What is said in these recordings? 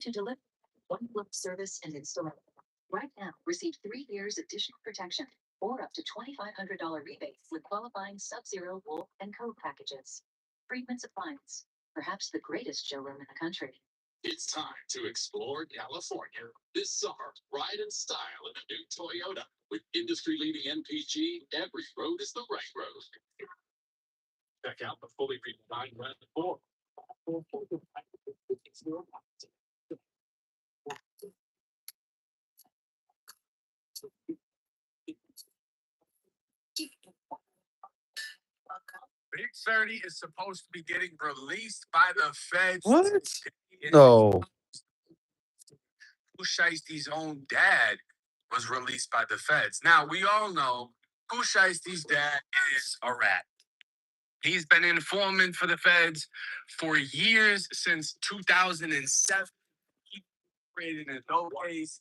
to deliver one look service and install. Right now, receive 3 years additional protection or up to $2,500 rebates with qualifying Sub-Zero wool and coat packages. Freedman's Appliance, perhaps the greatest showroom in the country. It's time to explore California. This summer, ride in style in a new Toyota. With industry-leading MPG, every road is the right road. Check out the fully redesigned RAV4. Big 30 is supposed to be getting released by the feds. What? In No. Pooh Shiesty's own dad was released by the feds. Now, we all know Pooh Shiesty's dad is a rat. He's been an informant for the feds for years, since 2007. He created an adult case.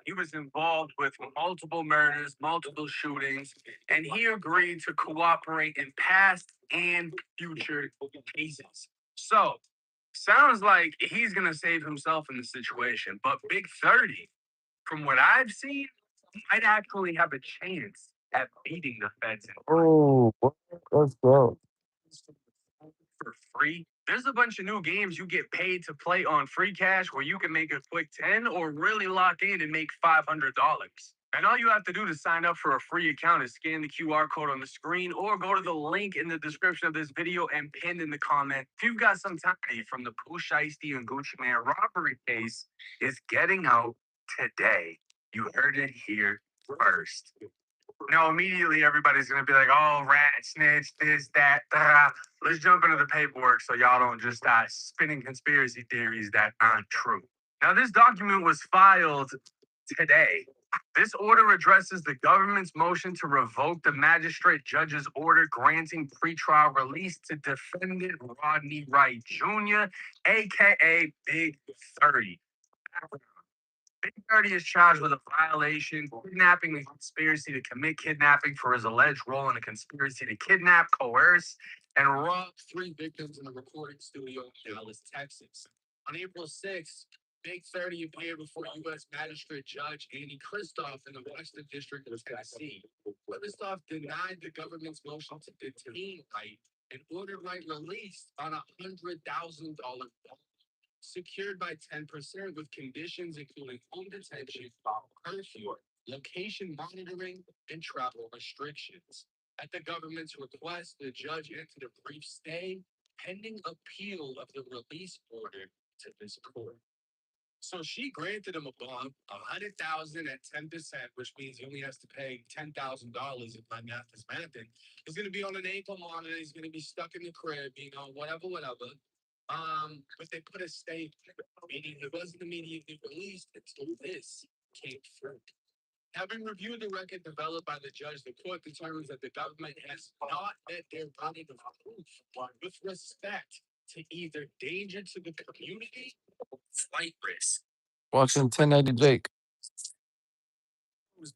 He was involved with multiple murders, multiple shootings, and he agreed to cooperate in past and future cases. So, sounds like he's going to save himself in the situation. But Big 30, from what I've seen, might actually have a chance at beating the feds in court Oh, what? Let's go. for free. There's a bunch of new games you get paid to play on free cash where you can make a quick 10 or really lock in and make $500. And all you have to do to sign up for a free account is scan the QR code on the screen or go to the link in the description of this video and pin in the comment. If you've got some time from the Pooh Shiesty and Gucci Mane robbery case is getting out today. You heard it here first. Now, immediately everybody's going to be like, oh, rat, snitch, this, that, that. Let's jump into the paperwork so y'all don't just start spinning conspiracy theories that aren't true. Now, this document was filed today. This order addresses the government's motion to revoke the magistrate judge's order granting pretrial release to defendant Rodney Wright Jr., aka Big 30. Big 30 is charged with a violation, kidnapping, and conspiracy to commit kidnapping for his alleged role in a conspiracy to kidnap, coerce, and rob 3 victims in a recording studio in Dallas, Texas. On April 6th, Big 30 appeared before U.S. Magistrate Judge Andy Kristoff in the Western District of Tennessee. Kristoff denied the government's motion to detain Wright and ordered Wright released on a $100,000 bond secured by 10% with conditions including home detention, curfew, location monitoring, and travel restrictions. At the government's request, the judge entered a brief stay pending appeal of the release order to this court. So she granted him a bond, $100,000 at 10%, which means he only has to pay $10,000 if my math is mathing. He's going to be on an ankle monitor. He's going to be stuck in the crib, whatever. But they put a stay, meaning it wasn't immediately released until this came through. Having reviewed the record developed by the judge, the court determines that the government has not met their burden of proof with respect to either danger to the community or flight risk. Watching 1090 Jake.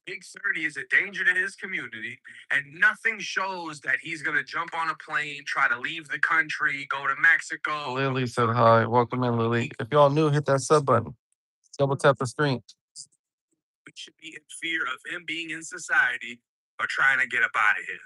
Big 30 is a danger to his community, and nothing shows that he's going to jump on a plane, try to leave the country, go to Mexico. Lily said hi. Welcome in, Lily. If y'all new, hit that sub button. Double tap the screen. We should be in fear of him being in society or trying to get up out of here.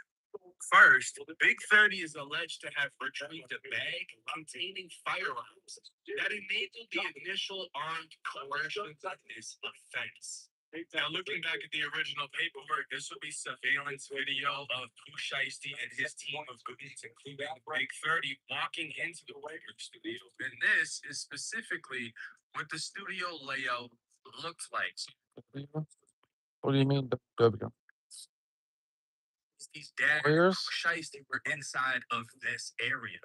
First, the Big 30 is alleged to have retrieved a bag containing firearms that enabled the initial armed coercion of this offense. Now, looking back at the original paperwork, this would be surveillance video of Pooh Shiesty and his team of goons, including Big 30, walking into the recording studio. And this is specifically what the studio layout looks like. What do you mean, W? These dad Warriors? Shiesty were inside of this area.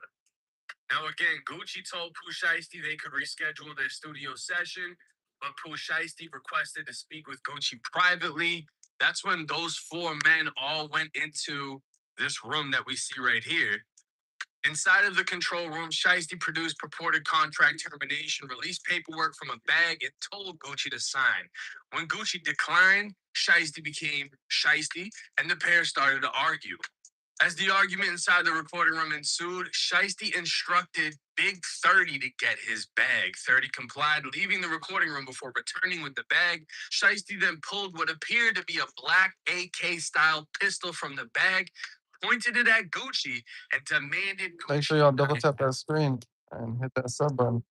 Now, again, Gucci told Pooh Shiesty they could reschedule their studio session, but Pooh Shiesty requested to speak with Gucci privately. That's when those 4 men all went into this room that we see right here. Inside of the control room, Shiesty produced purported contract termination release paperwork from a bag and told Gucci to sign. When Gucci declined, Shiesty became Shiesty, and the pair started to argue. As the argument inside the recording room ensued, Shiesty instructed Big 30 to get his bag. 30 complied, leaving the recording room before returning with the bag. Shiesty then pulled what appeared to be a black AK-style pistol from the bag, pointed it at Gucci, and demanded Make sure y'all double tap that screen and hit that sub button.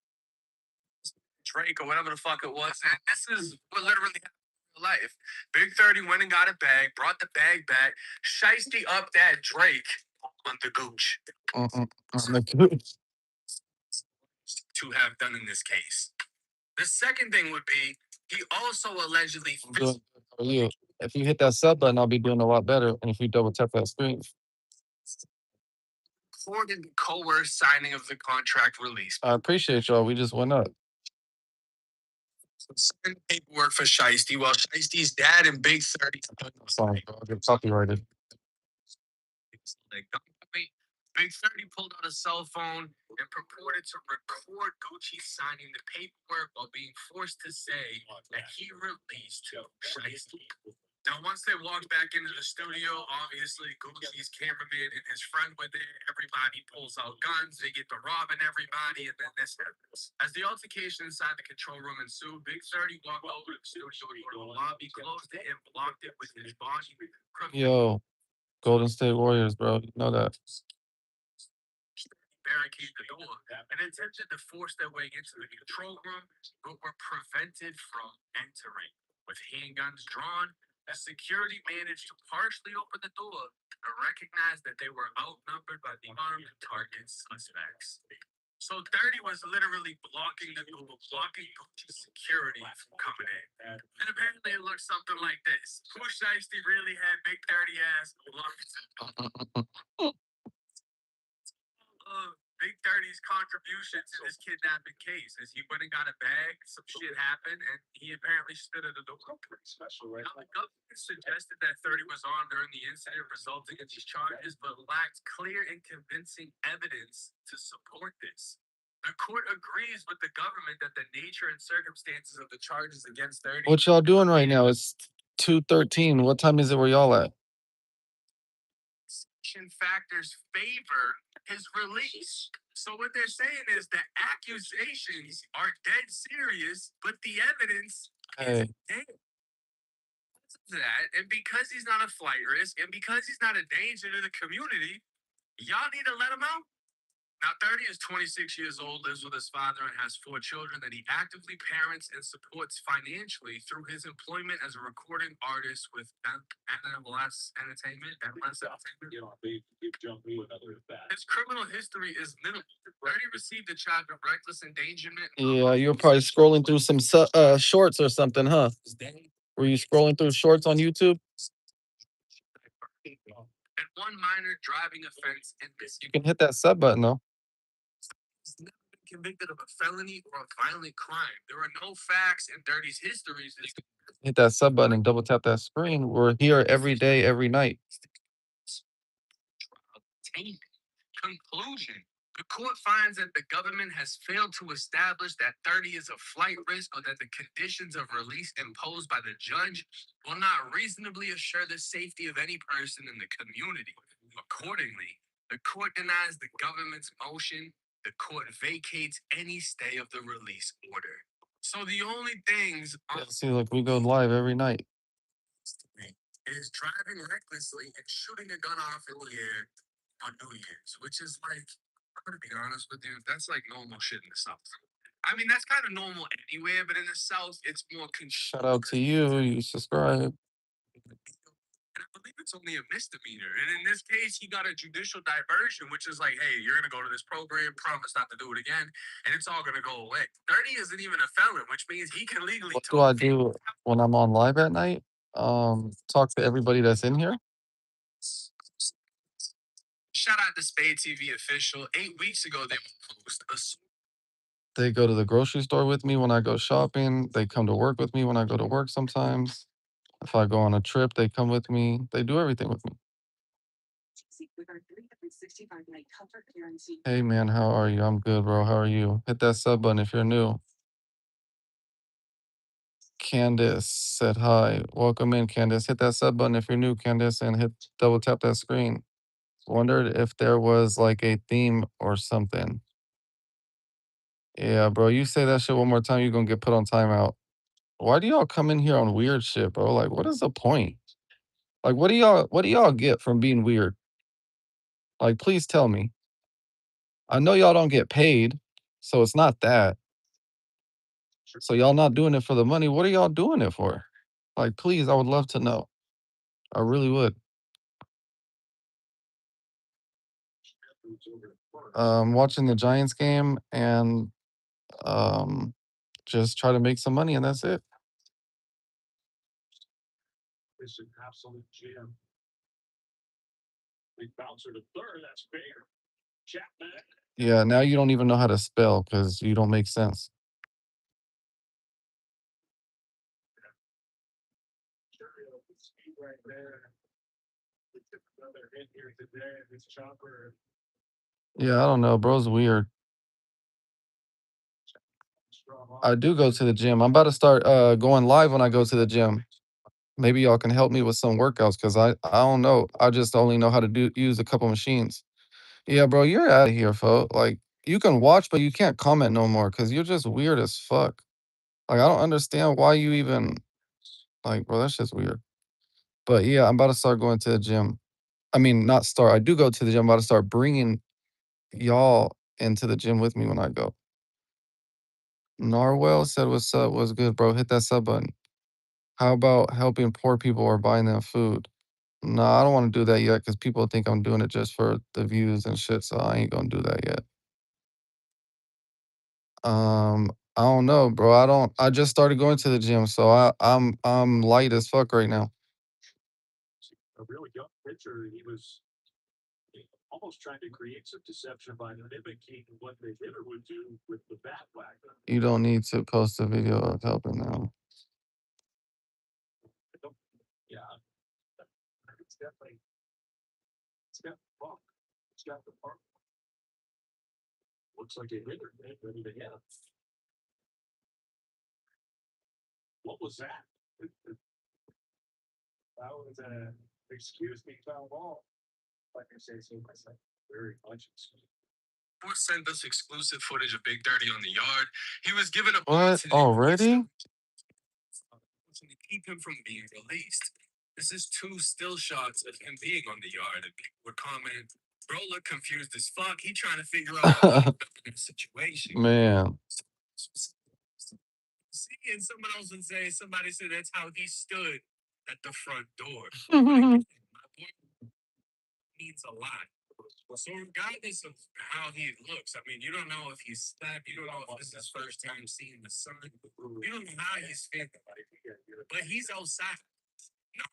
Drake or whatever the fuck it was. And this is what literally happened in real life. Big 30 went and got a bag, brought the bag back, Shiesty up that Drake on the Gooch to have done in this case. The second thing would be he also allegedly I'm doing good for you. If you hit that sub button, I'll be doing a lot better. And if you double tap that screen, recorded the coerced signing of the contract release. I appreciate y'all. We just went up. Signed paperwork for Shiesty while Shiesty's dad and Big 30 Sorry, bro. I'll get copyrighted. Big 30 pulled out a cell phone and purported to record Gucci signing the paperwork while being forced to say that he released Shiesty. Now, once they walked back into the studio, obviously Gucci's cameraman and his friend were there. Everybody pulls out guns. They get to robbing everybody, and then this happens. As the altercation inside the control room ensued, Big 30 walked over to the studio to the lobby, closed it, and blocked it with his body. Yo, Golden State Warriors, bro. You know that. Barricade the door and attempted to force their way into the control room, but were prevented from entering. With handguns drawn, the security managed to partially open the door and recognize that they were outnumbered by the armed target suspects. So 30 was literally blocking the door, blocking Gucci security from coming in. And apparently it looked something like this. Who Shiesty really had Big 30 ass blocking Big 30's contribution to this kidnapping case is he went and got a bag, some shit happened, and he apparently stood at the door. Now, the government suggested that 30 was armed during the incident resulting in these charges, but lacked clear and convincing evidence to support this. The court agrees with the government that the nature and circumstances of the charges against 30 What y'all doing right now? It's 2:13. What time is it where y'all at? factors favor his release. So what they're saying is the accusations are dead serious, but the evidence is dead. That, and because he's not a flight risk, and because he's not a danger to the community, y'all need to let him out. Now, 30 is 26 years old, lives with his father, and has 4 children that he actively parents and supports financially through his employment as a recording artist with MLS Entertainment. His criminal history is minimal. 30 received a charge of reckless endangerment. Yeah, you're probably scrolling through some shorts or something, huh? Were you scrolling through shorts on YouTube? And one minor driving offense in this. You can hit that sub button though. He's never been convicted of a felony or a violent crime. There are no facts in 30's histories. Hit that sub button and double tap that screen. We're here every day, every night. Conclusion. The court finds that the government has failed to establish that 30 is a flight risk or that the conditions of release imposed by the judge will not reasonably assure the safety of any person in the community. Accordingly, the court denies the government's motion. The court vacates any stay of the release order. So the only things It seems like we go live every night. is driving recklessly and shooting a gun off in the air on New Year's, which is like, I'm gonna be honest with you, that's like normal shit in the South. I mean, that's kind of normal anywhere, but in the South, it's more Shout out to you. You subscribe. And I believe it's only a misdemeanor. And in this case, he got a judicial diversion, which is like, hey, you're gonna go to this program, promise not to do it again, and it's all gonna go away. 30 isn't even a felon, which means he can legally What do I do when I'm on live at night? Talk to everybody that's in here. Shout out to Spade TV official. 8 weeks ago, they posted a They go to the grocery store with me when I go shopping. They come to work with me when I go to work sometimes. If I go on a trip, they come with me. They do everything with me. Hey man, how are you? I'm good, bro. How are you? Hit that sub button if you're new. Candace said hi. Welcome in, Candace. Hit that sub button if you're new, Candace, and hit double tap that screen. Wondered if there was like a theme or something. Yeah, bro, you say that shit one more time, you're gonna get put on timeout. Why do y'all come in here on weird shit, bro? Like, what is the point? Like, what do y'all get from being weird? Like, please tell me. I know y'all don't get paid, so it's not that. So y'all not doing it for the money. What are y'all doing it for? Like, please, I would love to know. I really would. Watching the Giants game and um just try to make some money and that's it. Yeah, now you don't even know how to spell because you don't make sense. Yeah, I don't know. Bro's weird. I do go to the gym. I'm about to start going live when I go to the gym. Maybe y'all can help me with some workouts because I don't know. I just only know how to use a couple machines. Yeah, bro, you're out of here, folks. Like you can watch, but you can't comment no more because you're just weird as fuck. Like I don't understand why you even like, bro. That's just weird. But yeah, I'm about to start going to the gym. I mean, not start. I do go to the gym. I'm about to start bringing y'all into the gym with me when I go. Narwhal said, "What's up? What's good, bro? Hit that sub button." How about helping poor people or buying them food? No, I don't want to do that yet because people think I'm doing it just for the views and shit. So I ain't gonna do that yet. I don't know, bro. I don't. I just started going to the gym, so I'm light as fuck right now. You don't need to post a video of helping them. Sent us exclusive footage of Big Dirty on the yard. He was given a What already? to keep him from being released. This is two still shots of him being on the yard, and people were commenting, "Bro, look confused as fuck. He trying to figure out the situation." Man, See, and someone else would say, somebody said that's how he stood at the front door. mhm. My boy means a lot. So regardless of how he looks, I mean, you don't know if he's slapped, you don't know if this is his first time seeing the sun, you don't know how he's feeling, but he's outside, not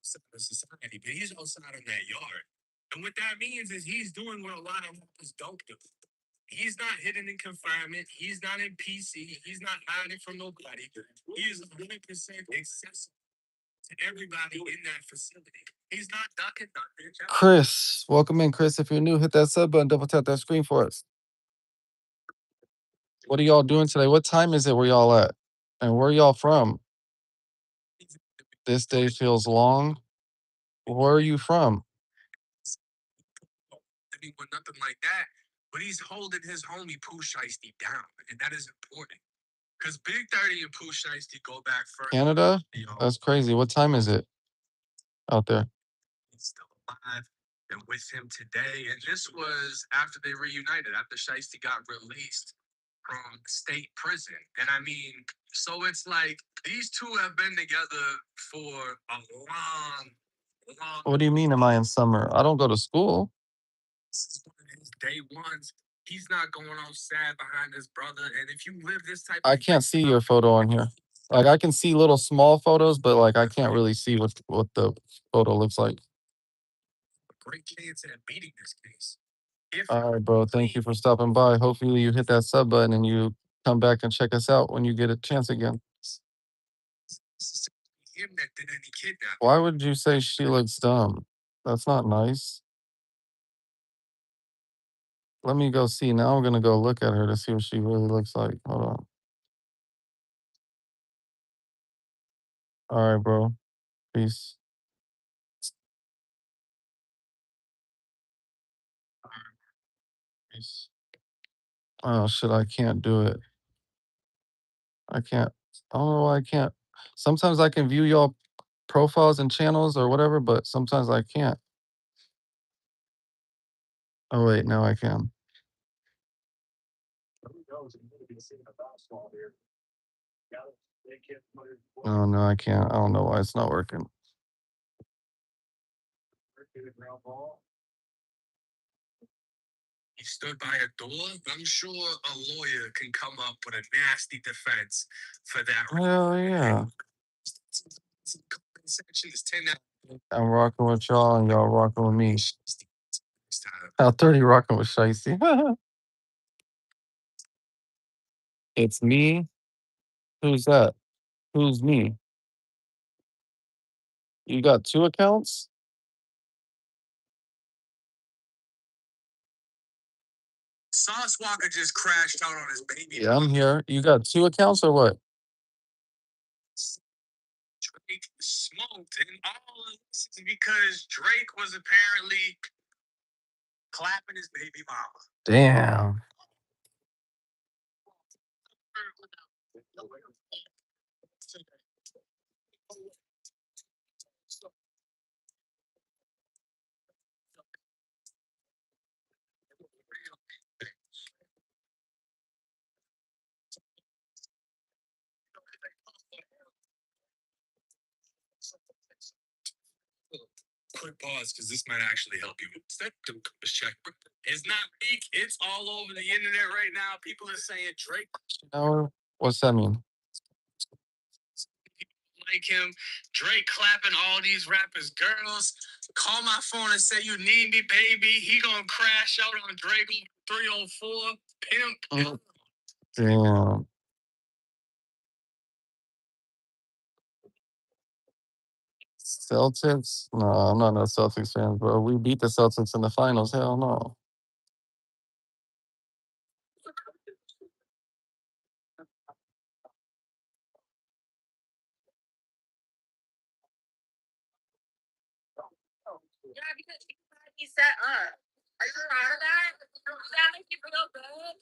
outside of society, but he's outside in that yard. And what that means is he's doing what a lot of rappers don't do. He's not hidden in confinement. He's not in PC. He's not hiding from nobody. He is 100% accessible to everybody in that facility. He's not ducking nothing. Chris, welcome in, Chris. If you're new, hit that sub button, double tap that screen for us. What are y'all doing today? What time is it where y'all at? And where y'all from? This day feels long. Where are you from? Anyone, nothing like that. But he's holding his homie Pooh Shiesty down, and that is important. Because Big 30 and Pooh Shiesty go back further. Canada? You know, That's crazy. What time is it out there? he's still alive and with him today. And this was after they reunited, after Shiesty got released from state prison. And I mean, so it's like these two have been together for a long What do you mean, am I in summer? I don't go to school. this is one of his day ones. He's not going all sad behind his brother. And if you live this type I of can't see your photo on here. Like I can see little small photos, but like I can't really see what the photo looks like. a great chance at beating this case. If All right, bro. Thank you for stopping by. Hopefully you hit that sub button and you come back and check us out when you get a chance again. it's him that did any kidnapping. Why would you say she looks dumb? That's not nice. Let me go see. Now I'm gonna go look at her to see what she really looks like. Hold on. All right, bro. Peace. Nice. Oh shit, I can't do it. I can't. I don't know why I can't. Sometimes I can view y'all profiles and channels or whatever, but sometimes I can't. Oh wait, now I can. Oh no, I can't. I don't know why it's not working. He stood by a door. I'm sure a lawyer can come up with a nasty defense for that. Hell yeah. Section is 10 I'm rocking with y'all and y'all rocking with me. this time. How 30 rocking with Shicey. It's me. Who's that? Who's me? You got two accounts? Sauce Walker just crashed out on his baby. Yeah, I'm here. You got two accounts or what? Drake smoked, and all of this is because Drake was apparently clapping his baby mama. Damn. Quick pause, because this might actually help you. Check. It's not weak. It's all over the internet right now. People are saying Drake Hour? What's that mean? like him. Drake clapping all these rappers' girls. Call my phone and say you need me, baby. He gonna crash out on Drake 304. Pimp. Damn. Celtics? No, I'm not a Celtics fan, bro. We beat the Celtics in the finals. Hell no. Yeah, because he set up. Are you proud of that? Does that make you feel good?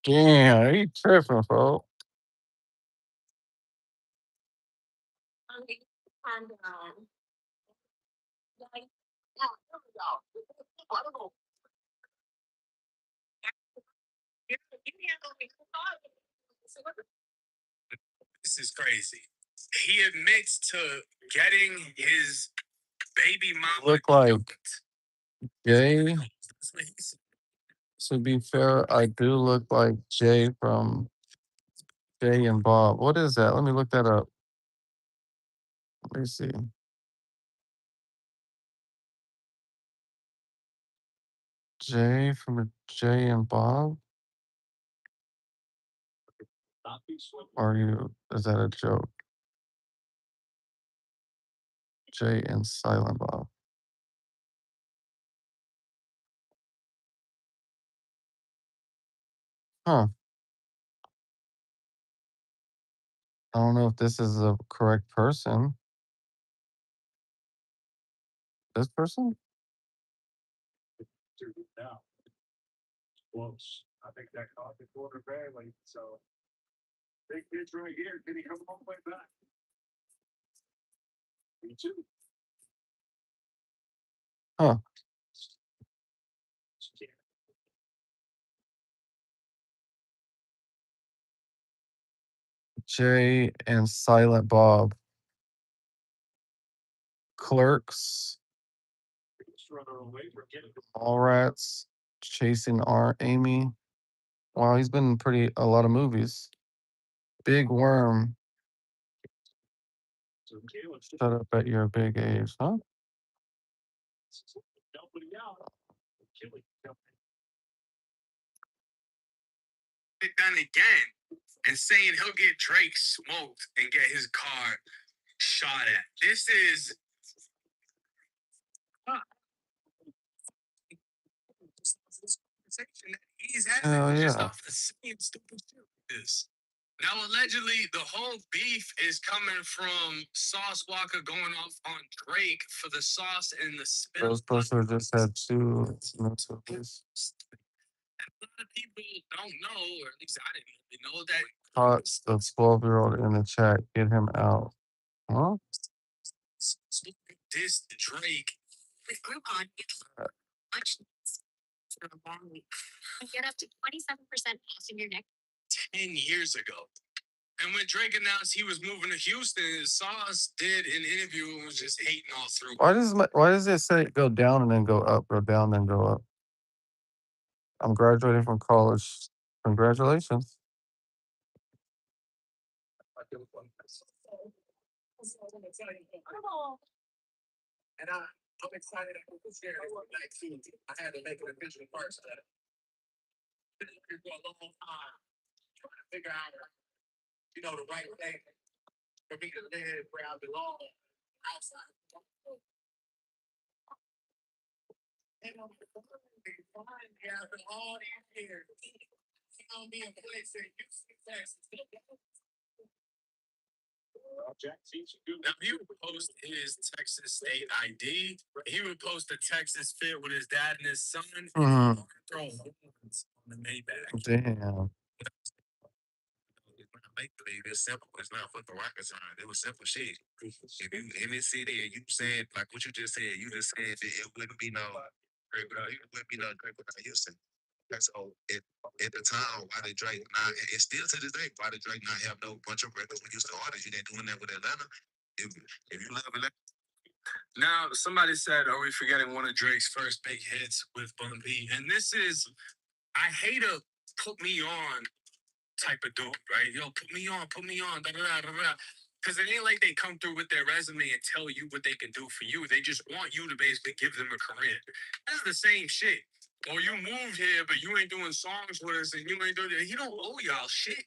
Damn, you tripping, bro. Calm down. This is crazy. He admits to getting his baby mama. Look like Jay. To be fair, I do look like Jay from Jay and Bob. What is that? Let me look that up. Let me see. Jay from Jay and Bob? Are you, is that a joke? Jay and Silent Bob. Huh. I don't know if this is the correct person. This person? Huh. Jay and Silent Bob. Clerks. All Rats. Chasing Amy. Wow, he's been in a lot of movies. Big Worm. Shut up at your big age, huh? It done again and saying he'll get Drake smoked and get his car shot at. This is he's having Hell just yeah. off the same stupid shit like this. Now, allegedly, the whole beef is coming from Sauce Walker going off on Drake for the sauce and the spill. Those person just had 2 mental case. A lot of people don't know, or at least I didn't really know that. Caught the 12-year-old in the chat. Get him out. Huh? This Drake With Groupon, you Uh, lunch for a long week. And get up to 27% off in your next 10 years ago. And when Drake announced he was moving to Houston, Sauce did an interview and was just hating all through. Why does it say go down and then go up, go down then go up? I'm graduating from college. Congratulations. And I'm excited I can share it with 19. I had to make an official part of that. Been here for a long time, trying to figure out, the right thing for me to live where I belong outside. And I'm fine after all these years. You know me in place in Houston, Texas. Now he would post his Texas state ID. He would post a Texas fit with his dad and his son. Mhm. Throw horns on the Maybach. Damn. It's not make believe. It's simple. It's not fucking rocket science. It was simple shit. If you in this city and you said like what you just said, you just said that it wouldn't be no Drake without it wouldn't be no Drake without Houston. That's all. At the time, why did Drake not? It's still to this day. Why did Drake not have no bunch of records with Houston artists? You didn't doing that with Atlanta. If you live in Atlanta. Now, somebody said, are we forgetting one of Drake's first big hits with Bun B? And this is, I hate a put me on type of dude, right? Yo, put me on, da da da da da. Because it ain't like they come through with their resume and tell you what they can do for you. They just want you to basically give them a career. That's the same shit. Or you moved here, but you ain't doing songs with us, and you ain't doing it. He don't owe y'all shit.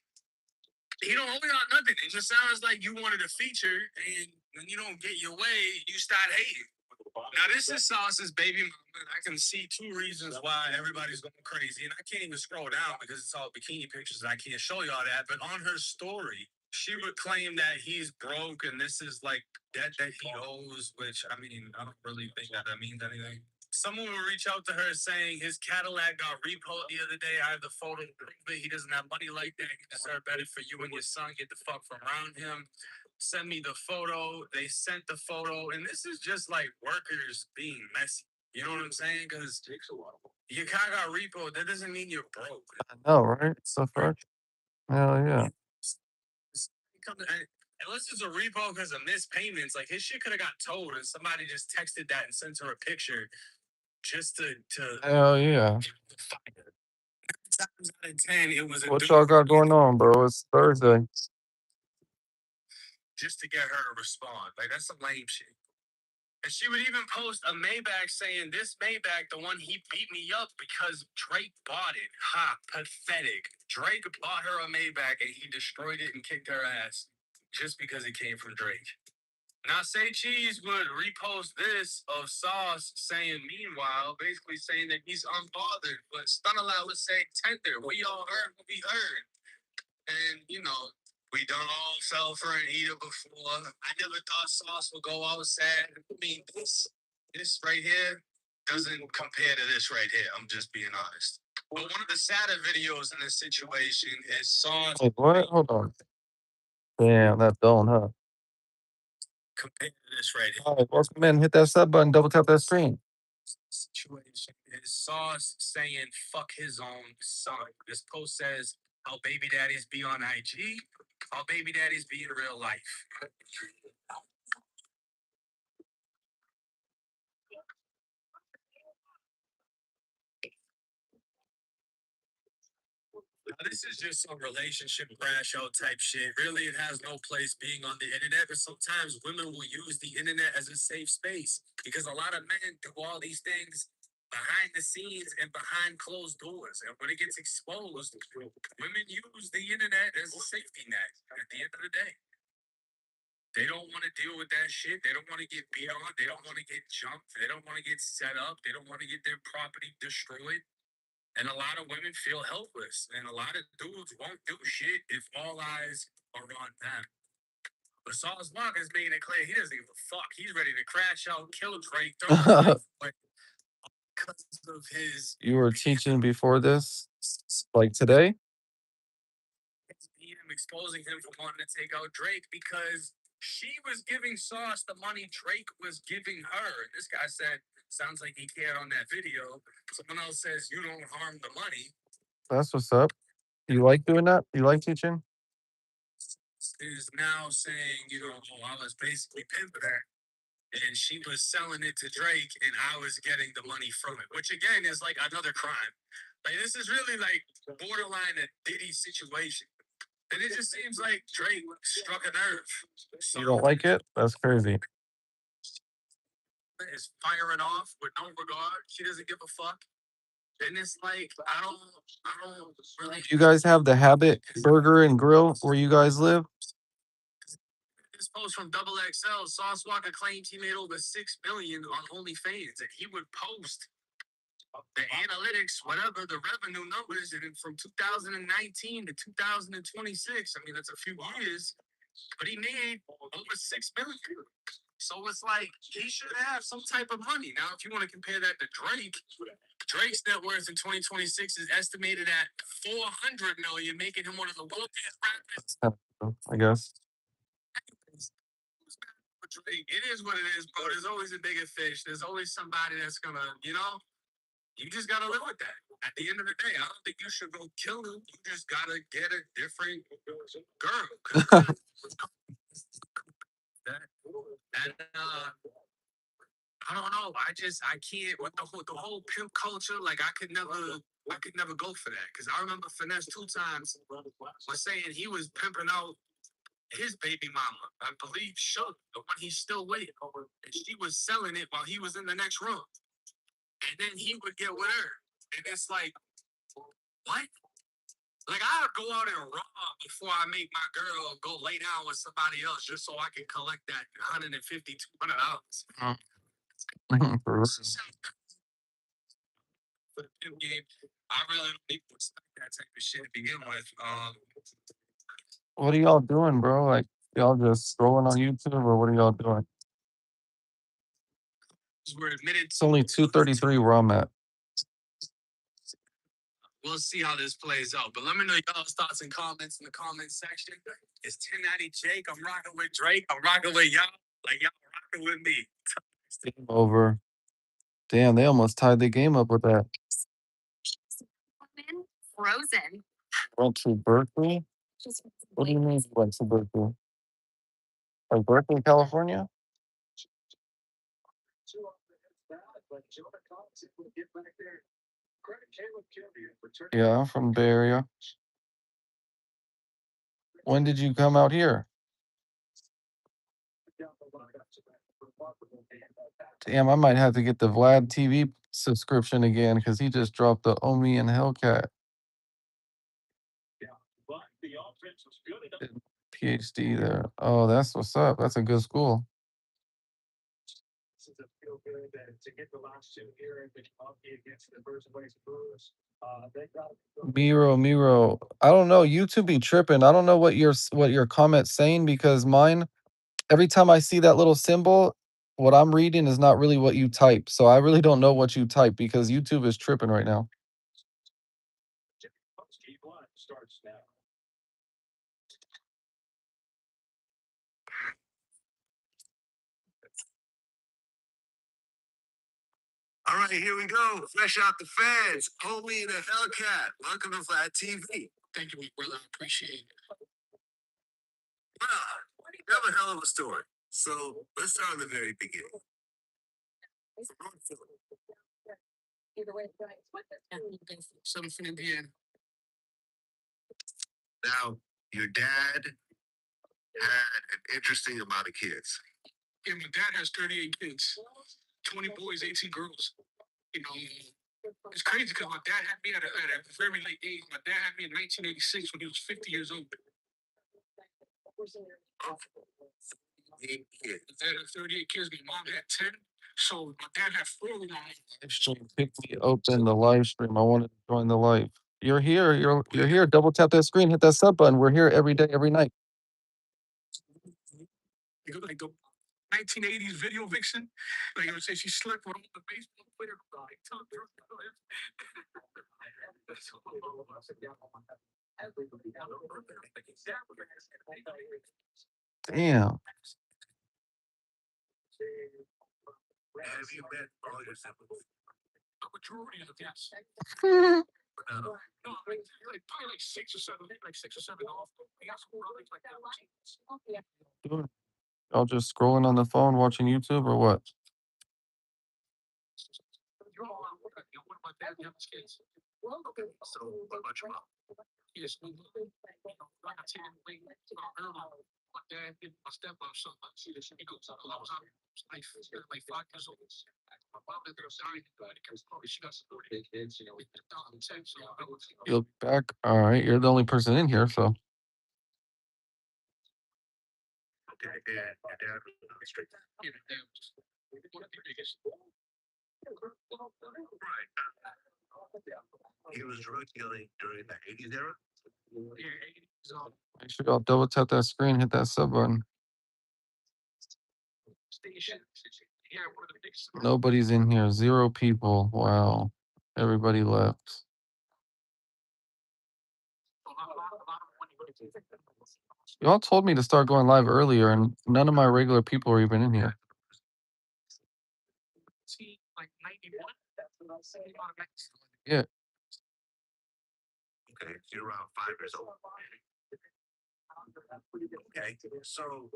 He don't owe y'all nothing. It just sounds like you wanted a feature, and when you don't get your way, you start hating. Now this is Sauce's baby mama, and I can see 2 reasons why everybody's going crazy. And I can't even scroll down because it's all bikini pictures and I can't show y'all that. But on her story, she would claim that he's broke and this is like debt that he owes, which I mean, I don't really think that means anything. Someone will reach out to her saying his Cadillac got repoed the other day. I have the photo to prove it. He doesn't have money like that. He deserves better for you and your son. Get the fuck from around him. Send me the photo. They sent the photo, and this is just like workers being messy. You know what I'm saying? Because your car got repo. That doesn't mean you're broke. I know, right? So far. Hell yeah. Unless it's a repo because of missed payments, like his shit could have got towed, and somebody just texted that and sent her a picture just to. Hell yeah. Times out of 10, it was a What dude y'all got going on, bro? It's Thursday. just to get her to respond. Like that's some lame shit. And she would even post a Maybach saying, this Maybach, the one he beat me up because Drake bought it. Ha, pathetic. Drake bought her a Maybach and he destroyed it and kicked her ass just because it came from Drake. Now, Say Cheese would repost this of Sauce saying, meanwhile, basically saying that he's unbothered. But Stunalot would say, tender, we all heard what we heard. And, we done all fell for an eater before. I never thought Sauce would go outside. I mean, this right here doesn't compare to this right here. I'm just being honest. But one of the sadder videos in this situation is Sauce Wait, what? Hold on. Damn, that don't, huh? compared to this right here. All right, welcome in. Hit that sub button. Double tap that screen. Situation is Sauce saying fuck his own son. This post says how baby daddies be on IG, how baby daddies be in real life. Now, this is just some relationship crash out type shit. Really, it has no place being on the internet, but sometimes women will use the internet as a safe space because a lot of men do all these things behind the scenes and behind closed doors. And when it gets exposed, women use the internet as a safety net at the end of the day. They don't want to deal with that shit. They don't want to get beat on. They don't want to get jumped. They don't want to get set up. They don't want to get their property destroyed. And a lot of women feel helpless, and a lot of dudes won't do shit if all eyes are on them. But Sauce Walker's making it clear he doesn't give a fuck. He's ready to crash out, kill Drake, throw his life away because of his You were teaching before this, like today? him exposing him for wanting to take out Drake because she was giving Sauce the money Drake was giving her. And this guy said, sounds like he cared on that video. Someone else says, you don't harm the money. That's what's up. You like doing that? You like teaching? Is now saying, oh, I was basically pimping her. And she was selling it to Drake, and I was getting the money from it, which again is like another crime. Like, this is really like borderline a Diddy situation. And it just seems like Drake struck a nerve. You don't like it? That's crazy. Is firing off with no regard. She doesn't give a fuck. And it's like, I don't really. Do you guys have the Habit Burger and Grill where you guys live? This post from Double XL, Sauce Walker claims he made over $6 million on OnlyFans, and he would post the analytics, whatever the revenue numbers, and from 2019 to 2026. I mean, that's a few years, but he made over $6 million. So it's like he should have some type of money. Now, if you want to compare that to Drake, Drake's net worth in 2026 is estimated at $400 million, making him one of the wealthiest rappers. I guess. Drake, it is what it is, bro. There's always a bigger fish. There's always somebody that's gonna, you just gotta live with that. At the end of the day, I don't think you should go kill him. You just gotta get a different girl. And I don't know. I can't with the whole pimp culture. Like I could never go for that because I remember Finesse 2 times was saying he was pimping out his baby mama. I believe Shook, the one he's still with, and she was selling it while he was in the next room, and then he would get with her, and it's like, what? Like I would go out and rob before I make my girl go lay down with somebody else just so I can collect that $150, $200. For real. For the pimp game, I really don't need to expect that type of shit to begin with. What are y'all doing, bro? Like y'all just scrolling on YouTube or what are y'all doing? We're admitted. It's only 2:33 where I'm at. We'll see how this plays out. But let me know y'all's thoughts and comments in the comment section. It's 1090 Jake. I'm rocking with Drake. I'm rocking with y'all. Like y'all rocking with me. Game over. Damn, they almost tied the game up with that. Frozen. Went to Berkeley? What do you mean you went to Berkeley? Like Berkeley, California? Yeah, I'm from Bay Area. When did you come out here? Damn, I might have to get the Vlad TV subscription again because he just dropped the Omi and Hellcat. Did PhD there. Oh, that's what's up. That's a good school. Miro. I don't know. YouTube be tripping. I don't know what your comment's saying because mine, every time I see that little symbol, what I'm reading is not really what you type. So I really don't know what you type because YouTube is tripping right now. All right, here we go. Fresh out the feds. Homie in a Hellcat. Welcome to Vlad TV. Thank you, brother. I appreciate it. Well, you have a hell of a story. So let's start at the very beginning. Something in the end. Now, your dad had an interesting amount of kids. Yeah, my dad has 38 kids, 20 boys, 18 girls. It's crazy because my dad had me at a very late age. My dad had me in 1986 when he was 50 years old. 8 kids. My dad had 38 kids. My mom had 10. So my dad had 4 lines. Live stream. Pick me open the live stream. I wanted to join the live. You're here. You're here. Double tap that screen. Hit that sub button. We're here every day, every night. You go like the 1980s video vixen. Like I would say, she slept with all the baseball players. Like, Damn. have you met all your siblings? A majority of them, yes. No, probably like 6 or 7 off. We got some brothers like that. Doing- Y'all just scrolling on the phone, watching YouTube, or what? You're all out. One of my dad's youngest kids. Okay, so what about your mom? Yes, we like I said, earlier, my dad and my stepmom so much. You know, so I was out like 5 years old. My mom ended up dying because she got supported. You know, in 2010, so I was. You look back. All right. You're the only person in here, so. Okay, yeah, your dad was straight. Yeah, my dad was one of the biggest. Right. He was drug dealing during the 80s era? Yeah, 80s. Make sure y'all double tap that screen, hit that sub button. Station. Yeah, one of the biggest. Nobody's in here. 0 people. Wow. Everybody left. Y'all told me to start going live earlier, and none of my regular people are even in here. Like 91? Yeah. Okay, so you're around 5 years old. Okay, so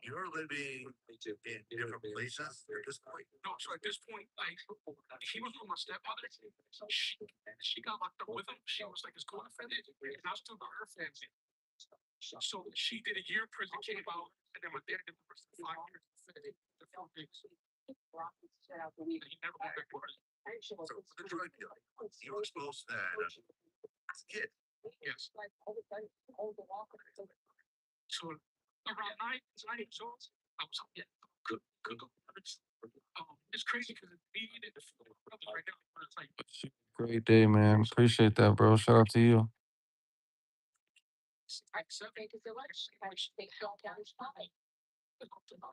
you're living in different places at this point? No, so at this point, like, he was with my stepmother. She got locked up with him. She was like his co-defendant, and I was still with her family. So she did a year in prison, came out, and then my dad did the rest of 5 years in prison. The 4 days. And he never went back to prison. So for the drug deal, you were exposed to that as a kid. Yes. So around 9 years old, I was yeah, good. It's crazy because me and the 4 brothers right now, it's like Great day, man. Appreciate that, bro. Shout out to you. I accept it because they help out his family.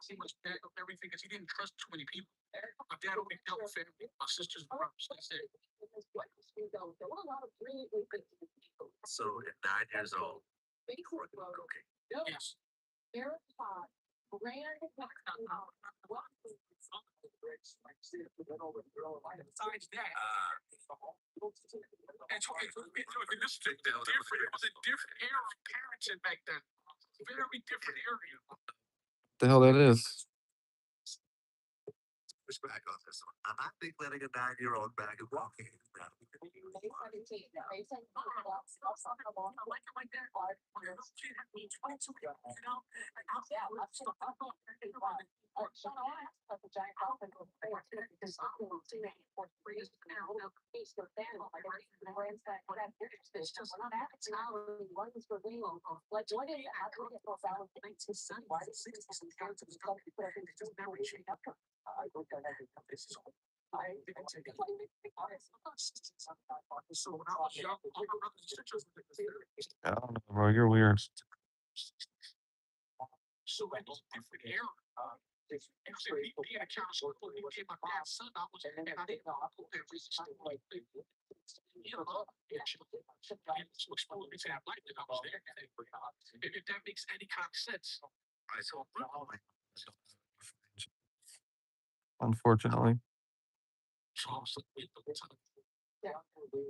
He was bad of everything because he didn't trust too many people. My dad only dealt with family. My sisters were brothers. That's it. So at 9 years old, okay. Yes. Besides that, it's okay. This is different. It was a different era of parenting back then. Very different area. The hell that is? Push back on this one. I'm not think letting a 9-year-old back and walking. So when I was young, all my brothers and sisters were I don't know, bro. You're weird. so it was a different era. It was me being a counselor, he became my dad's son. I was, and I didn't know that reason. Like, you know, to explore me to that life that I was there. If that makes any kind of sense. I saw Unfortunately. so I was like,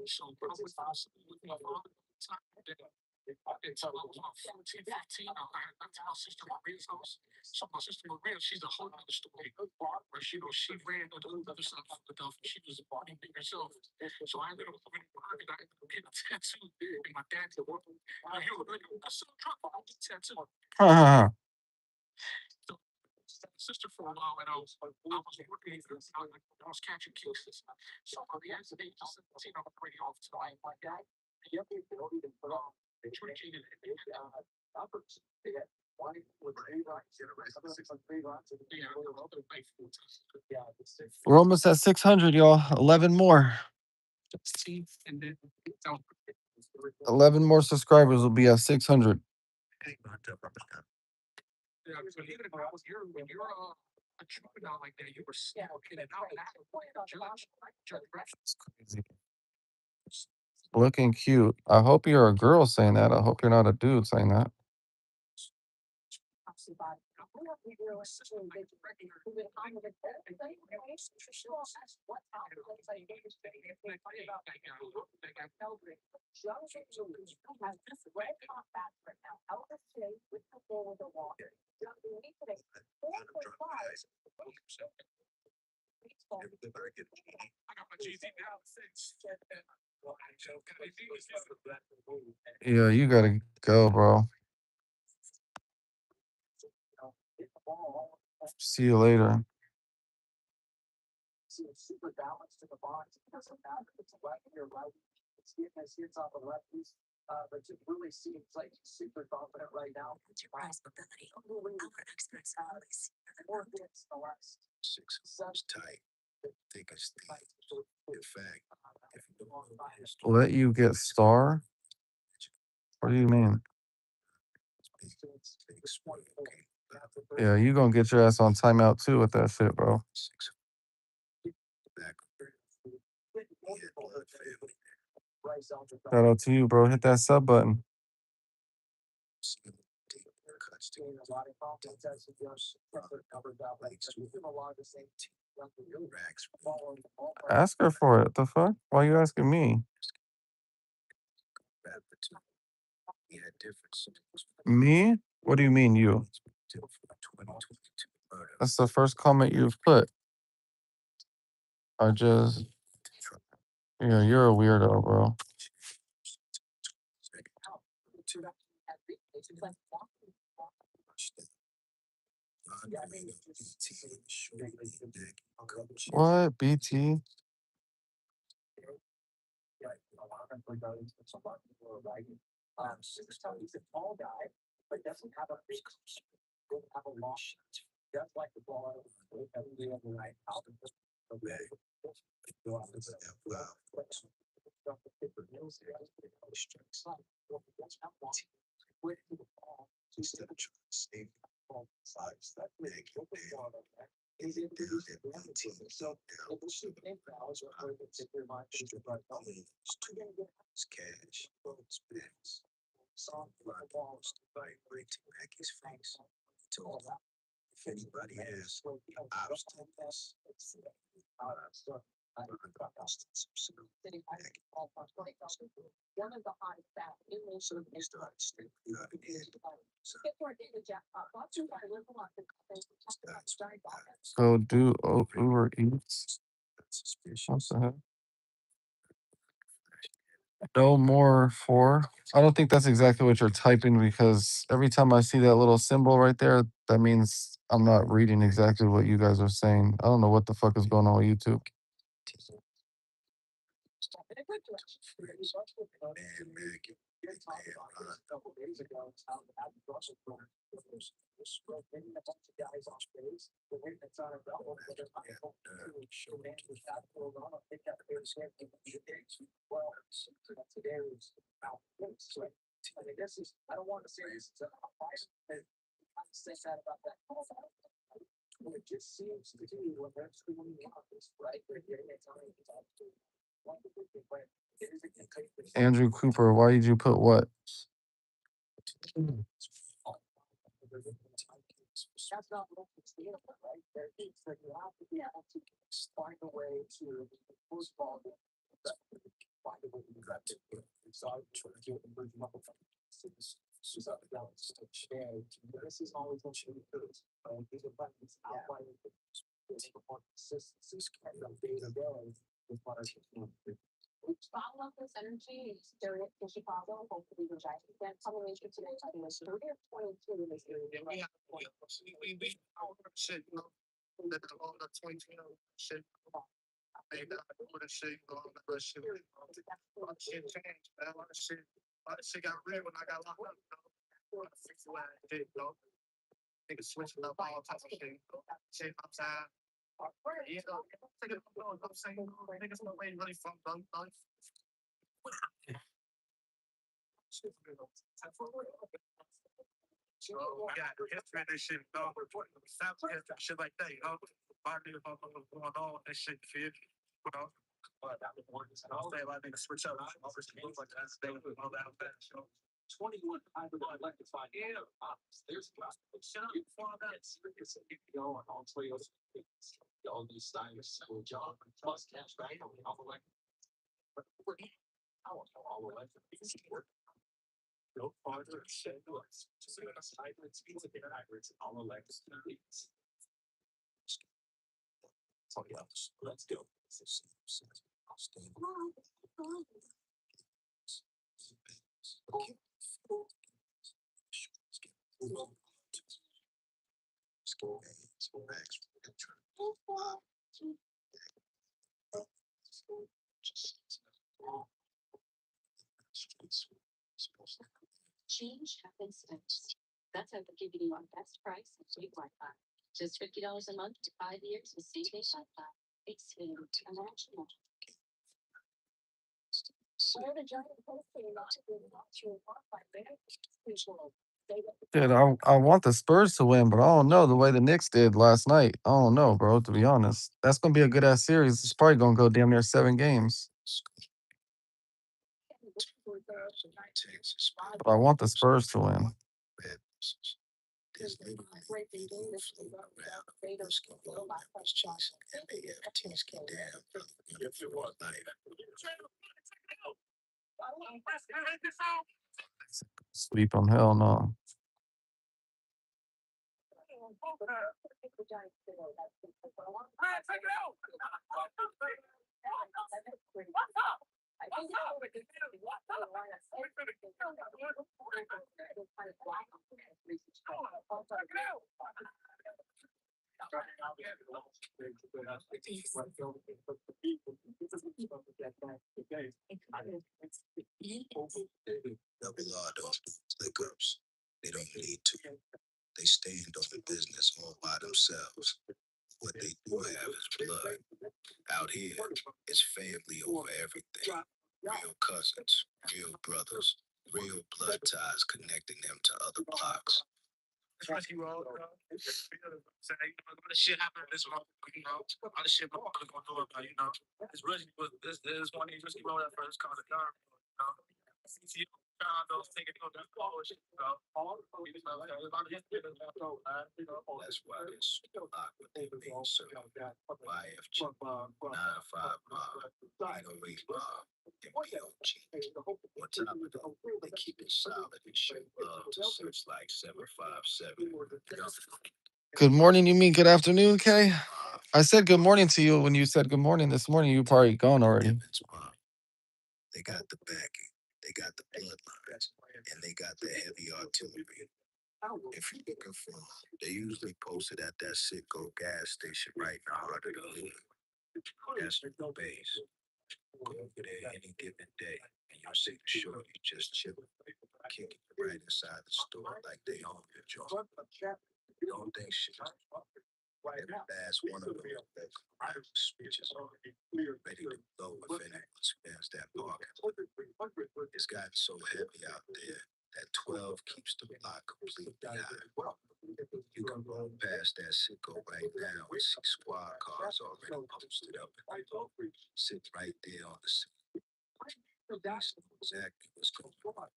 so I was with my father at the time. Until I was about 14, 15, I went to my sister Maria's house. So my sister Maria, she's a whole other story. Where she, she ran on the other side of Philadelphia. She was a party big herself. So I ended up living with her and I ended up getting a tattoo. And my dad said, "Well, I'm so drunk, I'll get a tattoo." So sister for a while, and I was working. I was catching cases. So by the end of the age of 17, I'm already off to my dad. Adjudicated We're almost at 600, y'all. 11 more. 11 more subscribers will be at 600. Looking cute. I hope you're a girl saying that. I hope you're not a dude saying that. Yeah, you gotta go, bro. See you later. Enterprise mobility. Our experts always see the mountain. Let you get star? What do you mean? Yeah, you gonna get your ass on timeout too with that shit, bro. Shout out to you, bro. Hit that sub button. Ask her for it. The fuck? Why you asking me? Me? What do you mean you? That's the first comment you've put. I just, yeah, you're a weirdo, bro. What? BT? Go do Uber Eats. What the heck? No more four. I don't think that's exactly what you're typing because every time I see that little symbol right there, that means I'm not reading exactly what you guys are saying. I don't know what the fuck is going on with YouTube. Andrew Cooper, why did you put what? Follow up this energy during in Chicago. Hopefully, the Giants get combination today. I think it's 30 or 22 in this area. Niggas switching up all types of shit. Shit upside. You know, I'm saying, niggas no way really from done. Yeah, history and that shit, dog. Savage history, shit like that, you know. My niggas don't know what's going on, that shit, kid. You know. I'll say a lot of niggas switch up. All that, they would all that, so. 21, I would like to find there's shut up for that serious on all trails. All these stylists, so job plus cash right. I'm like, but I want all the life work. No farther shit. Just like a hybrid speeds of their hybrids, all electric. So yeah, let's go. Change happens fast. That's how we're giving you our best price and free Wi-Fi. Just $50 a month to 5 years with same-day Wi-Fi. Expand imaginable. All the giant posting not to be watching Wi-Fi there. Dude, I want the Spurs to win, but I don't know the way the Knicks did last night. I don't know, bro. To be honest, that's gonna be a good ass series. It's probably gonna go damn near 7 games. But I want the Spurs to win. There's literally video floating around of whiskey gold members chasing MAFTs get down for life. Sweep them, hell no. Abelardo, slick ups. They don't need to. They stand on the business all by themselves. What they do have is blood. Out here, it's family over everything. Real cousins, real brothers, real blood ties connecting them to other blocks. Risky road, say, all the shit happened this month, you know, all the shit we're gonna do about, you know. It's risky, but this is one of these risky road at first comes the car, you know. See, those thinking, you know, that's bullshit, you know. That's why this block what they mean, so YFG, 9-5 mob, 808 mob, MPOG. On top of that, they keep it solid and show love to such like 757. Good morning. You mean good afternoon, Kay? I said good morning to you when you said good morning this morning. You probably gone already. Evans mob. They got the backing, they got the bloodlines, and they got the heavy artillery. If you're looking for them, they usually posted at that Citgo gas station right in the heart of the hood. That's the base. Go over there any given day, and you'll see the shorty just chilling, kicking it right inside the store like they own your joint. Don't think shit. Every last one of them switches ready to blow if anyone spends that bargain. It's gotten so heavy out there that 12 keeps the block completely high. You can roll past that Citgo right now and see squad cars already posted up and sit right there on the scene. Police know exactly what's going on,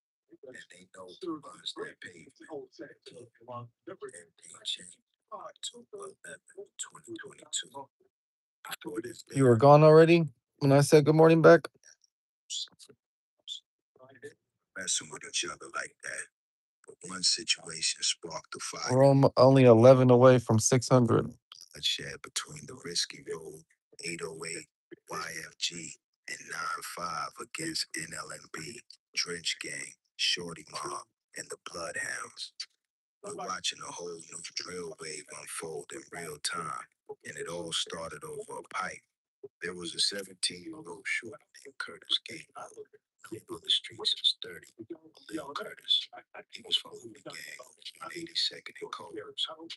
and they know who runs that pavement. And they changed October 11th, 2022. Before this You were gone already when I said good morning back. messing with each other like that. But one situation sparked the fire. We're only 11 away from 600. Bloodshed between the Risky Road, 808, YFG, and 9-5 against NLNB, Drench Gang, Shorty Mob, and the Bloodhounds. We're watching a whole new drill wave unfold in real time, and it all started over a pipe. There was a 17-year-old shorty named Curtis Gaynor, known on the streets as 30, Lil Curtis. He was following the gang on 87 second in calls,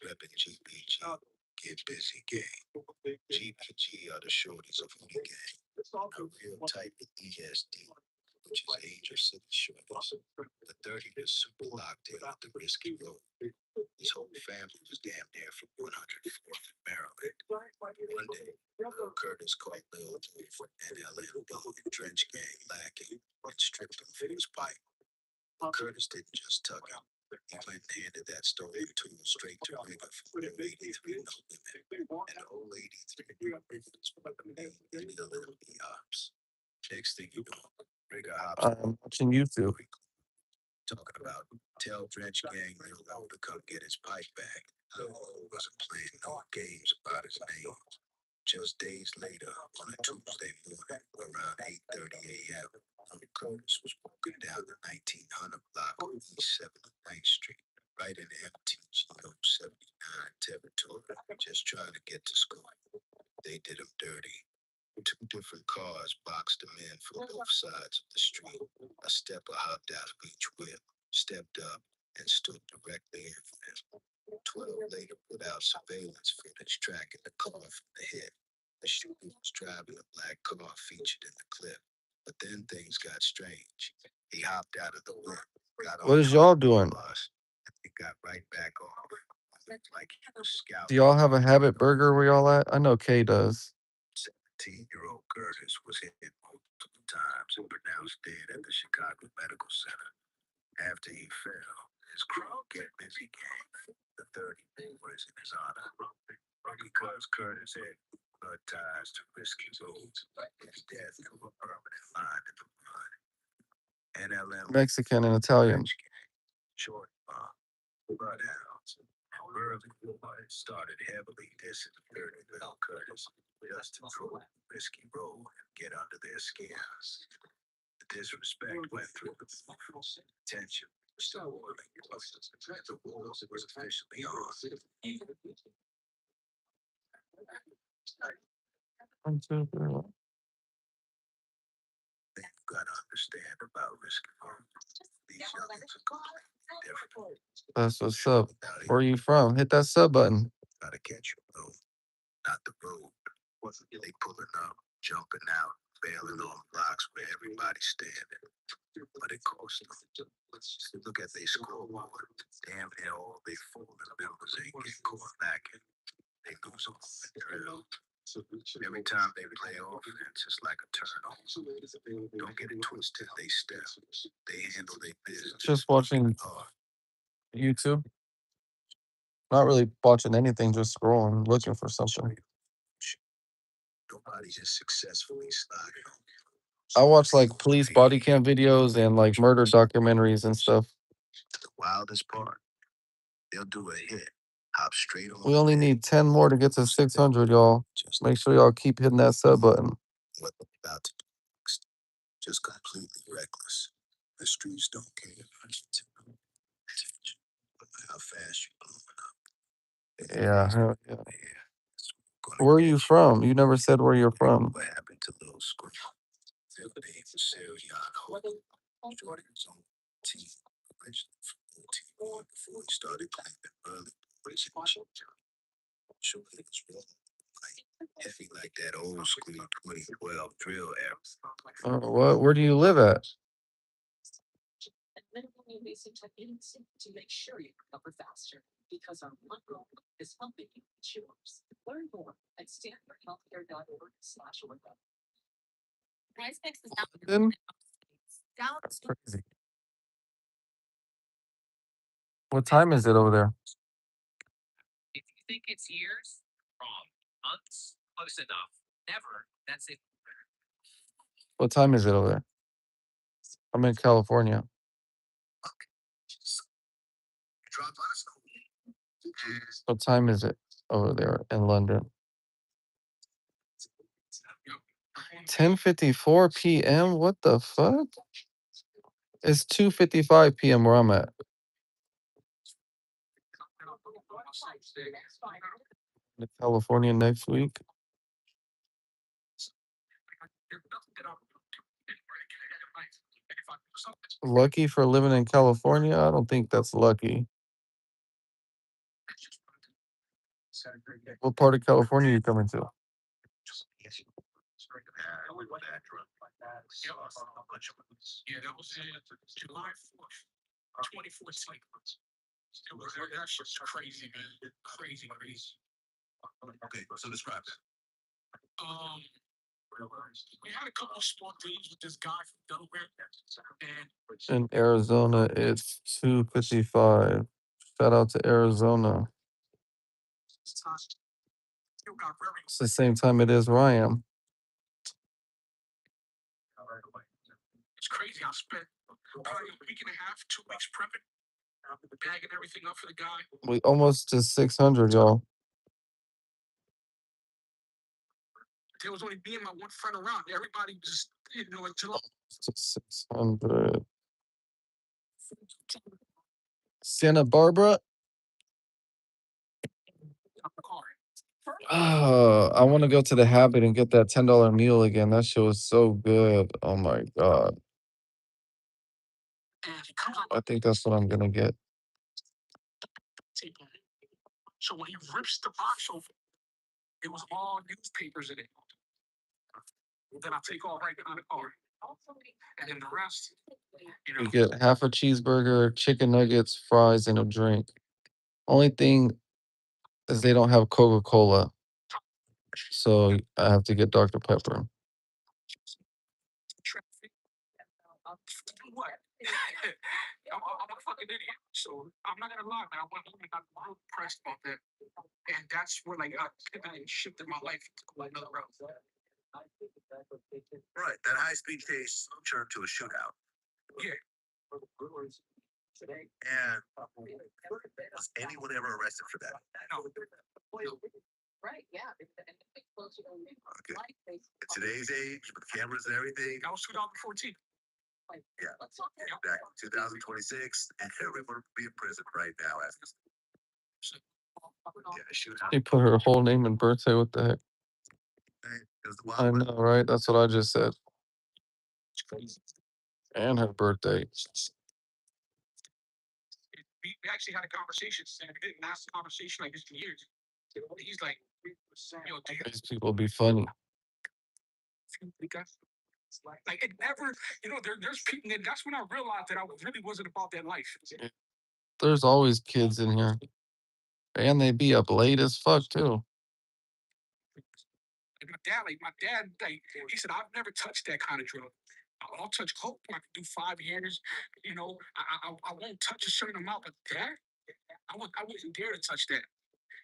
repping GBG. Get busy gang. GBG are the shorties of the gang. A real type of ESD, which is Angel City Shorties. The 30 is super locked in with the risky road. His whole family was damn near from 104th in Maryland. One day, Lil Curtis caught Lil Dude from NLMB and Drench Gang lacking and stripped him for his pipe. But Curtis didn't just tug him. He went and handed that stolen tool straight to Rigger from Room 83 No Limit. And old 83 New Limits were the main NLMB ops. Next thing you know, Rigger hops I'm watching YouTube. talking about tell Drench Gang Lil O to come get his pipe back. Lil O wasn't playing no games about his name. Just days later, on a Tuesday morning, around 8:30 a.m., Uncle Curtis was walking down the 1900 block on East 79th Street, right in MTGO 79 territory, just trying to get to school. They did him dirty. Two different cars boxed him in from both sides of the street. A stepper hopped out of each whip, stepped up, and stood directly in for him. 12 later put out surveillance footage tracking the car from the hit. The shooter was driving a black car featured in the clip. But then things got strange. He hopped out of the whip, got on What is y'all the doing? bus, and got right back off. Looked like he was Do scouting. y'all have a Habit Burger where y'all at? I know Kay does. 17-year-old Curtis was hit multiple times and pronounced dead at the Chicago Medical Center. After he fell, his crew Get Busy Gang, the 30 was in his honor. Because Curtis had blood ties to risky roads, his death threw a permanent line in the mud. NLM Mexican and Italian. short bloodhounds. Early boys started heavily dissing Lil Curtis just to throw a risky road and get under their skins. The disrespect went through the roof. Tension was still boiling. The war was officially on. Thing you gotta understand about risky roads. These youngins are completely different. That's what's up. Where are you from? Hit that sub button. Gotta catch you though, not the road. They pulling up, jumping out, bailing on blocks where everybody's standing. But it costs them. Look at their scoreboard. Damn near all they fallen members ain't get caught lacking. They lose on the drill. Every time they play offense, it's like a turnover. Don't get it twisted. They step. They handle their business. Just watching Hard. YouTube. Not really watching anything, just scrolling, looking for something. Nobody just successfully slided on. I watch like police body cam videos and like murder documentaries and stuff. The wildest part, they'll do a hit, hop straight on. We only the need 10 more to get to 600, y'all. Just Make sure y'all keep hitting that sub button. what they're about to do next. Just completely reckless. The streets don't care about how fast you're blowing up. Yeah, hell yeah. It's gonna Where are get you from? You never said where you're from. What happened to Lil Screw? Their name was Seriano. Jordan was on team originally from OT1 before he started claiming early boys and Jordan was rolling like heavy like that old school 2012 drill era. What? Where do you live at? And minimally invasive techniques to make sure you recover faster. Because our blood group is helping you with yours. Learn more at stanfordhealthcare.org/ortho. Price Fix is not Then down. that's crazy. What time is it over there? If you think it's years, wrong. Months, close enough. Never. That's it. What time is it over there? I'm in California. Drop us. What time is it over there in London? 10:54 p.m. What the fuck? It's 2:55 p.m. where I'm at. To California next week. Lucky for living in California? I don't think that's lucky. What part of California you coming to? Yeah, that was July 4th, 2014. That's just crazy, man. Crazy. Okay, so describe that. We had a couple of small things with this guy from Delaware, and In Arizona, it's 2:55. Shout out to Arizona. still got very. It's the same time it is where I am. It's crazy. I spent probably a week and a half, 2 weeks prepping, bagging everything up for the guy. We almost to 600, y'all. There was only me and my one friend around. Everybody just, until To 600. Santa Barbara. I'm the car. I want to go to the Habit and get that $10 meal again. That shit was so good. Oh my god. And he comes up I think that's what I'm gonna get. tape on it. So when he rips the box open, it was all newspapers in it. Then I take off right behind the car. And then the rest, You get half a cheeseburger, chicken nuggets, fries, and a drink. Only thing is they don't have Coca-Cola. So I have to get Dr. Pepper. traffic. What? I'm a fucking idiot. So I'm not gonna lie, man. I went home and got real pressed about that. And that's where like I pivoted and shifted my life to go another route. Right, that high-speed chase turned to a shootout. Yeah. And was anyone ever arrested for that? No. Right, yeah. Okay. At today's age, with cameras and everything, That was 2014. Yeah. Let's talk about back in 2026, and everyone would be in prison right now as yeah, shootout. She put her whole name and birthday. What the heck? It was the I Wild West. know, right? That's what I just said. And her birthday. We actually had a conversation, and we didn't ask a conversation like this in years. He's like, yo, do you These people be funny. like it never, there's people, and that's when I realized that I really wasn't about that life. There's always kids in here. And they be up late as fuck too. Like my dad, he said, I've never touched that kind of drug. I'll touch coke. I can do 5 years. I won't touch a certain amount, but that, I wouldn't dare to touch that.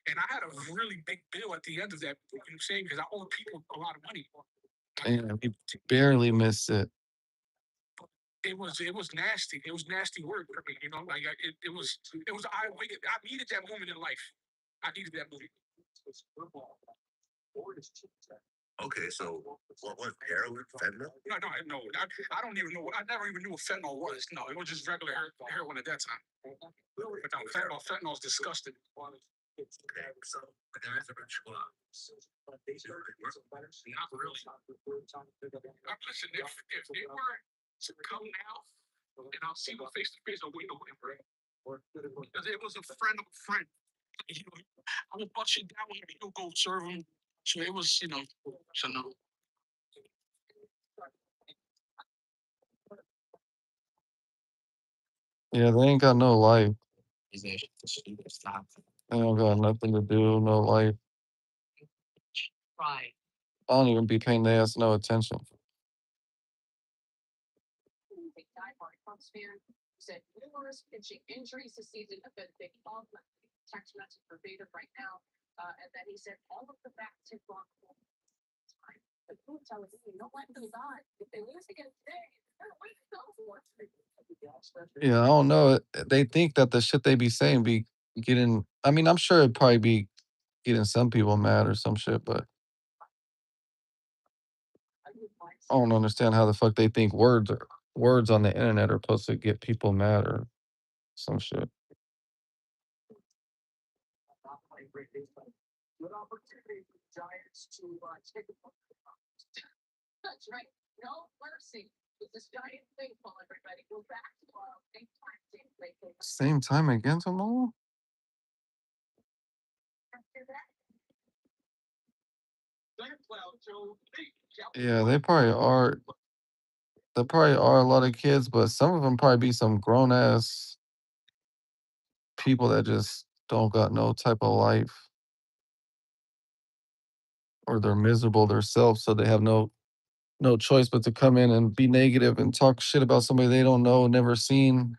And I had a really big bill at the end of that. You know what I'm saying? Because I owed people a lot of money. And he barely missed it. It was nasty. It was nasty work for me. It was I needed that moment in life. I needed that moment. Okay, so what was heroin, fentanyl? No. I don't even know. I never even knew what fentanyl was. No, it was just regular heroin at that time. But no, fentanyl is disgusting. Okay, so there is a ritual. Not really. Listen, if they were to come now, and I'll see them face to face, I'll wait away, because it was a friend of a friend. I would bust it down and he'll go serve him. So it was, so no. Yeah, they ain't got no life. They don't got nothing to do, no life. Right. I don't even be paying their ass no attention. Big diehard Cubs fan said numerous pitching injuries this season have been a big problem. Text message verbatim right now, and then he said all of the bats have gone full time. But who tells you don't let them die? If they lose again today, they're way to go for it. Yeah, I don't know. They think that the shit they be saying be getting. I mean, I'm sure it'd probably be getting some people mad or some shit, but I don't understand how the fuck they think words on the internet are supposed to get people mad or some shit. Good opportunity for the Giants to take a look. That's right. No mercy with this giant baseball, everybody. Go back to Same time again tomorrow? after that. Yeah, they probably are. There probably are a lot of kids, but some of them probably be some grown ass people that just don't got no type of life, or they're miserable themselves, so they have no choice but to come in and be negative and talk shit about somebody they don't know, never seen.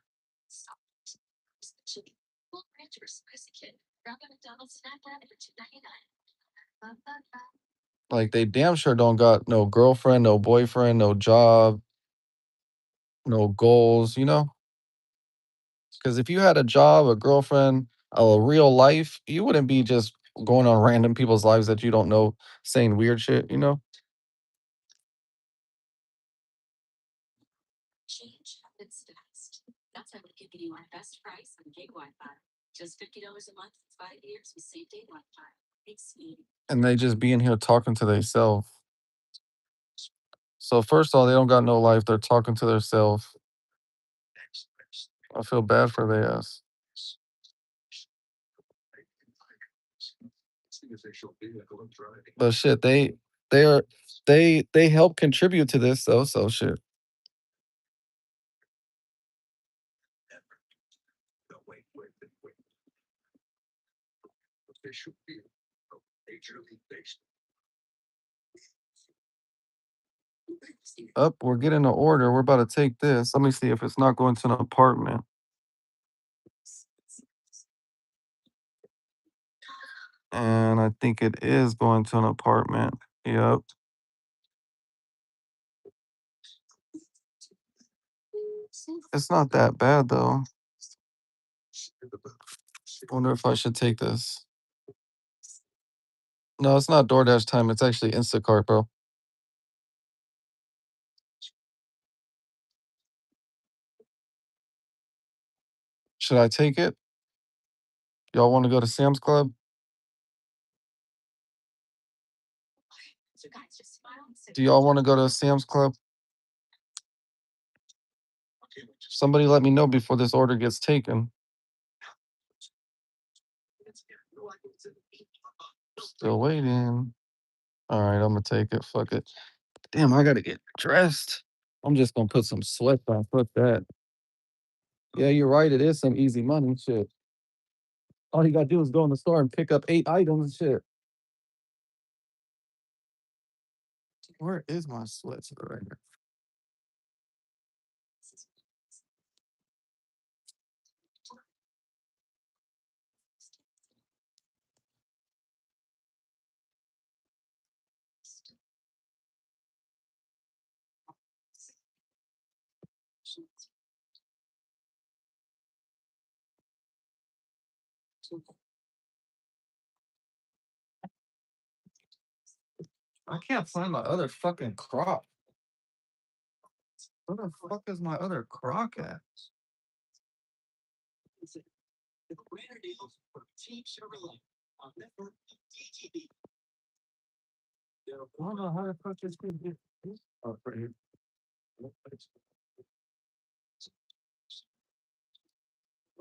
Like they damn sure don't got no girlfriend, no boyfriend, no job, no goals, you know? Because if you had a job, a girlfriend, a real life, you wouldn't be just going on random people's lives that you don't know, saying weird shit, you know? And they just be in here talking to themselves. So first of all, they don't got no life. They're talking to themselves. I feel bad for their ass. But shit, they are they help contribute to this though. So shit. Up, we're getting an order. We're about to take this. Let me see if it's not going to an apartment. And I think it is going to an apartment. Yep. It's not that bad though. Wonder if I should take this. No, it's not DoorDash time. It's actually Instacart, bro. Should I take it? Y'all want to go to Sam's Club? Do y'all want to go to Sam's Club? Somebody let me know before this order gets taken. Still waiting. All right, I'm gonna take it. Fuck it. Damn, I gotta get dressed. I'm just gonna put some sweats on. Fuck that. Yeah, you're right. It is some easy money. Shit. All you gotta do is go in the store and pick up 8 items. Shit. Where is my sweats right here? I can't find my other fucking croc. Where the fuck is my other croc at? I don't know how the fuck this thing get. Oh, right here. More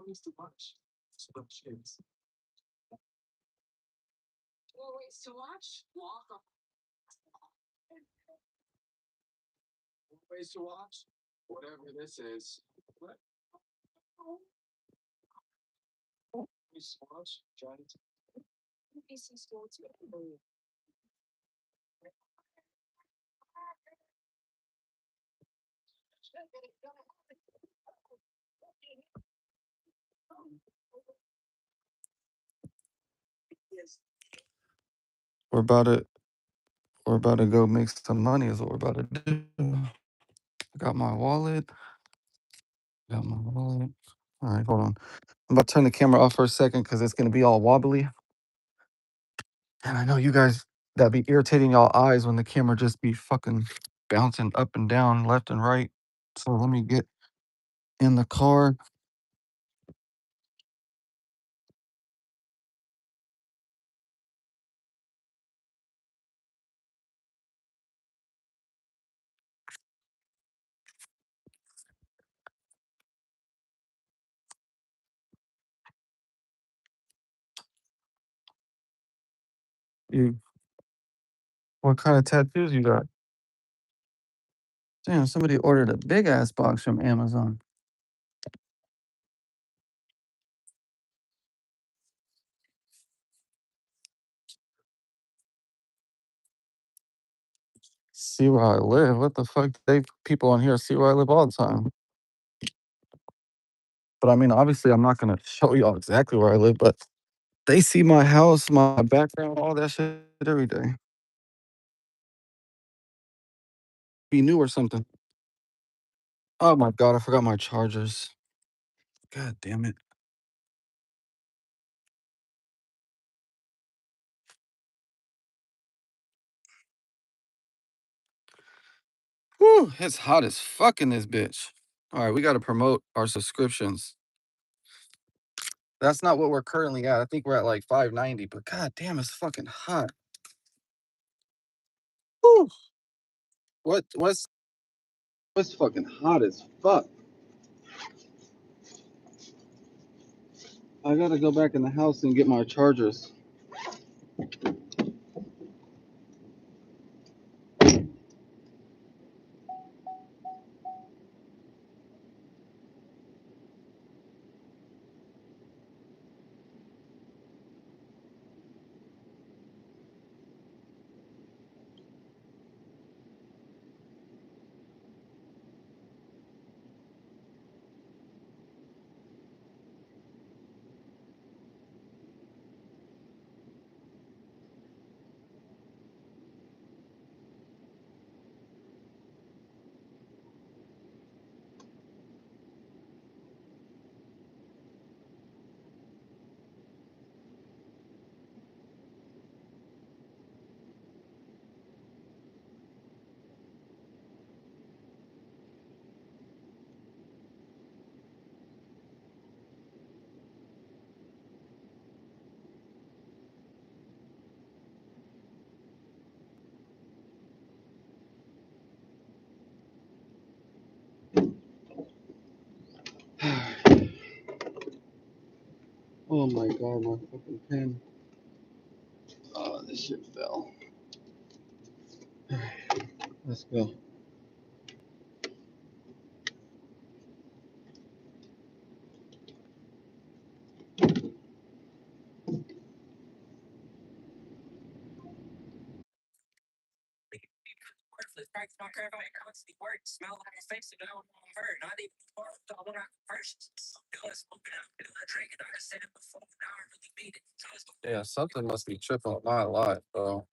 ways to watch. Walk. Ways to watch. Whatever this is. What? Ways to watch. Giant. NBC Sports. We're about to we're about to go make some money is what we're about to do. Got my wallet. Got my wallet. All right, hold on. I'm about to turn the camera off for a second because it's gonna be all wobbly. And I know you guys that be irritating y'all eyes when the camera just be fucking bouncing up and down, left and right. So let me get in the car. You What kind of tattoos you got? Damn, somebody ordered a big ass box from Amazon. See where I live? What the fuck? They people on here see where I live all the time. But I mean, obviously, I'm not gonna show y'all exactly where I live, but they see my house, my background, all that shit every day. Be new or something. Oh my god, I forgot my chargers. God damn it. Whew, it's hot as fuck in this bitch. All right, we got to promote our subscriptions. That's not what we're currently at. I think we're at like 590, but god damn, it's fucking hot. Whew. What's fucking hot as fuck? I gotta go back in the house and get my chargers. Oh my god, my fucking pen. Oh, this shit fell. Let's go. Worthless, practice my craft, I constantly work, smell on my face, and I don't want hurt. Not even part of the one I purchased. Guns smoking out, I drink it, I said it before, now I really mean it. Yeah, something must be tripping with my life, bro.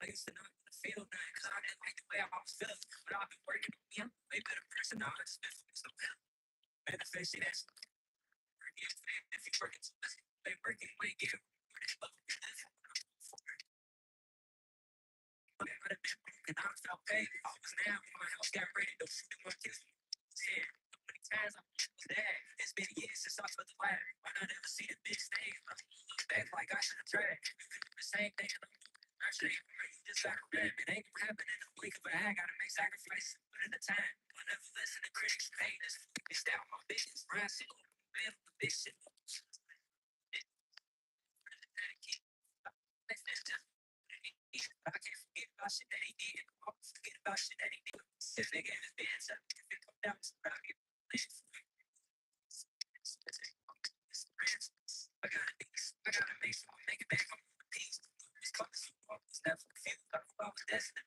I used to not feel that because I didn't like the way I was feeling. But I've been working on me, I'm a way better person now. I just been focused on manifesting that. If you work it, they work it, wait, get it. And I felt pain. I was down when my house got ready to shoot my kids. Yeah, many times I was there. It's been years since I felt the flag. I never see the big stage. I look back like I should have tried. The same thing. Actually, you just got red. It ain't gonna happen in a week of a I gotta make sacrifices. But at the time, I never listen to critics. Haters. It's down my business. Rising on the big shit. I can't forget about shit that he did. I can't forget about shit that he did. If they gave his bands up, if it come down to about it. I gotta make sure I make it back on the piece. It's never confused. I was destined to